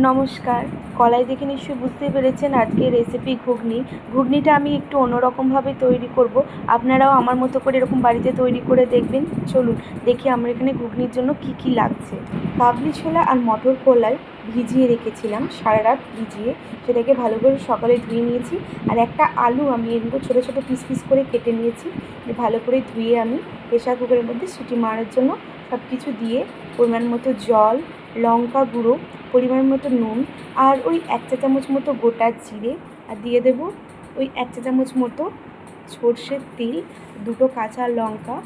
নমস্কার। কলাই দেখে নিশ্চয়ই বুঝতে পেরেছেন আজকে রেসিপি ঘুগনি। ঘুগনিটা আমি একটু অন্যরকমভাবে তৈরি করব। আপনারাও আমার মতো করে এরকম বাড়িতে তৈরি করে দেখবেন। চলুন দেখি আমরা এখানে ঘুগনির জন্য কি কি লাগছে। কাবলি ছোলা আর মটর কলাই ভিজিয়ে রেখেছিলাম, সারা রাত ভিজিয়ে সেটাকে ভালো করে সকালে ধুয়ে নিয়েছি। আর একটা আলু আমি এগুলো ছোটো ছোটো পিস পিস করে কেটে নিয়েছি। ভালো করে ধুয়ে আমি প্রেসার কুকারের মধ্যে সিটি মারার জন্য সব কিছু দিয়ে পরিমাণ মতো জল, লঙ্কা গুঁড়ো, পরিমাণ মতো নুন আর ওই 1 চা চামচ মতো গোটা জিরে, আর দিয়ে দেব ওই 1 চা চামচ মতো সর্ষের তেল, 2টো কাঁচা লঙ্কা।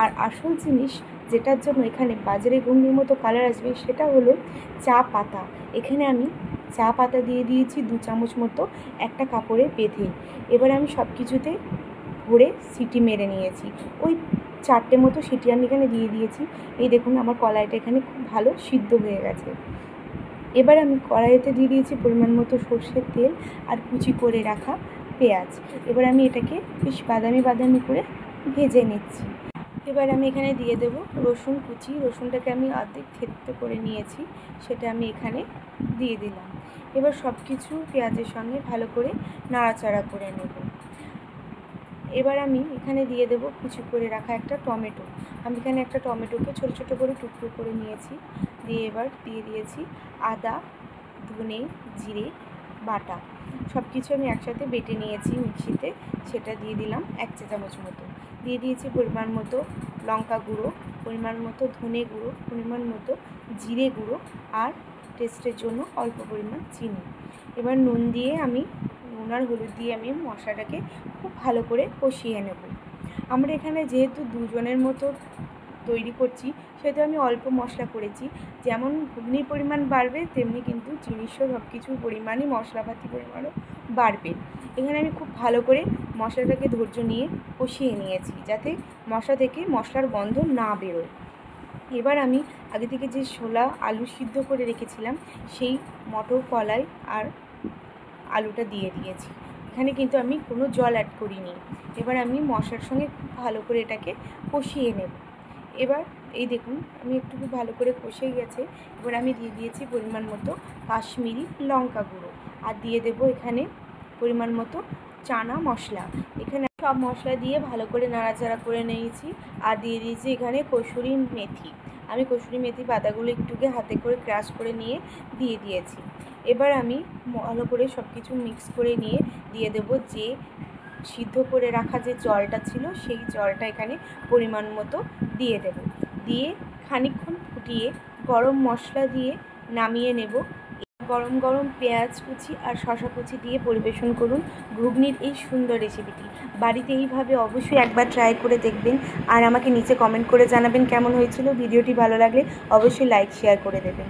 আর আসল জিনিস যেটার জন্য এখানে বাজারে ঘুগনির মতো কালার আসবে সেটা হলো চা পাতা। এখানে আমি চা পাতা দিয়ে দিয়েছি 2 চামচ মতো, একটা কাপড়ে বেঁধে। এবার আমি সব কিছুতে ভরে সিটি মেরে নিয়েছি। ওই 4টে মতো সিটি আমি এখানে দিয়ে দিয়েছি। এই দেখুন আমার কলাইটা এখানে খুব ভালো সিদ্ধ হয়ে গেছে। এবার আমি কড়াইতে দিয়ে দিয়েছি পরিমাণ মতো সর্ষের তেল আর কুচি করে রাখা পেঁয়াজ। এবার আমি এটাকে বেশ বাদামি বাদামি করে ভেজে নিচ্ছি। এবার আমি এখানে দিয়ে দেব রসুন কুচি। রসুনটাকে আমি অর্ধেক থেঁতো করে নিয়েছি, সেটা আমি এখানে দিয়ে দিলাম। এবার সব কিছু পেঁয়াজের সঙ্গে ভালো করে নাড়াচাড়া করে নেব। এবার আমি এখানে দিয়ে দেব কুচি করে রাখা একটা টমেটো। আমি এখানে একটা টমেটোকে ছোটো ছোটো করে টুকরো করে নিয়েছি। দিয়ে এবার দিয়ে দিয়েছি আদা, ধনে, জিরে বাটা। সব কিছু আমি একসাথে বেটে নিয়েছি মিক্সিতে, সেটা দিয়ে দিলাম 1 চা চামচ মতো। দিয়ে দিয়েছি পরিমাণ মতো লঙ্কা গুঁড়ো, পরিমাণ মতো ধনে গুঁড়ো, পরিমাণ মতো জিরে গুঁড়ো আর টেস্টের জন্য অল্প পরিমাণ চিনি। এবার নুন দিয়ে আমি নুন আর হলুদ দিয়ে আমি মশলাটাকে খুব ভালো করে কষিয়ে নেব। আমরা এখানে যেহেতু 2 জনের মতো তৈরি করছি সেহেতু আমি অল্প মশলা করেছি। যেমন ঘুগনির পরিমাণ বাড়বে তেমনি কিন্তু জিনিসও সব কিছুর পরিমাণই মশলাপাতি পরিমাণও বাড়বে। এখানে আমি খুব ভালো করে মশলাটাকে ধৈর্য নিয়ে কষিয়ে নিয়েছি যাতে মশলা থেকে মশলার গন্ধ না বেরোয়। এবার আমি আগে থেকে যে ছোলা আলু সিদ্ধ করে রেখেছিলাম সেই মটর কলাই আর আলুটা দিয়ে দিয়েছি। এখানে কিন্তু আমি কোনো জল অ্যাড করিনি। এবার আমি মশলার সঙ্গে খুব ভালো করে এটাকে কষিয়ে নেব। এবার এই দেখুন আমি একটু খুব ভালো করে কষে গেছে। এবার আমি দিয়ে দিয়েছি পরিমাণ মতো কাশ্মীরি লঙ্কা গুঁড়ো আর দিয়ে দেব এখানে পরিমাণ মতো চানা মশলা। এখানে সব মশলা দিয়ে ভালো করে নাড়াচাড়া করে নিয়েছি আর দিয়ে দিয়েছি এখানে কসুরি মেথি। আমি কসুরি মেথি পাতাগুলো একটুকে হাতে করে ক্রাশ করে নিয়ে দিয়ে দিয়েছি। এবার আমি ভালো করে সব কিছু মিক্স করে নিয়ে দিয়ে দেব যে সিদ্ধ করে রাখা যে জলটা ছিল সেই জলটা এখানে পরিমাণ মতো দিয়ে দেব। দিয়ে খানিকক্ষণ ফুটিয়ে গরম মশলা দিয়ে নামিয়ে নেব। গরম গরম পেঁয়াজ কুচি আর শসা কুচি দিয়ে পরিবেশন করুন ঘুগনির এই সুন্দর রেসিপিটি। বাড়িতে এইভাবে অবশ্যই একবার ট্রাই করে দেখবেন আর আমাকে নিচে কমেন্ট করে জানাবেন কেমন হয়েছিল। ভিডিওটি ভালো লাগলে অবশ্যই লাইক শেয়ার করে দেবেন।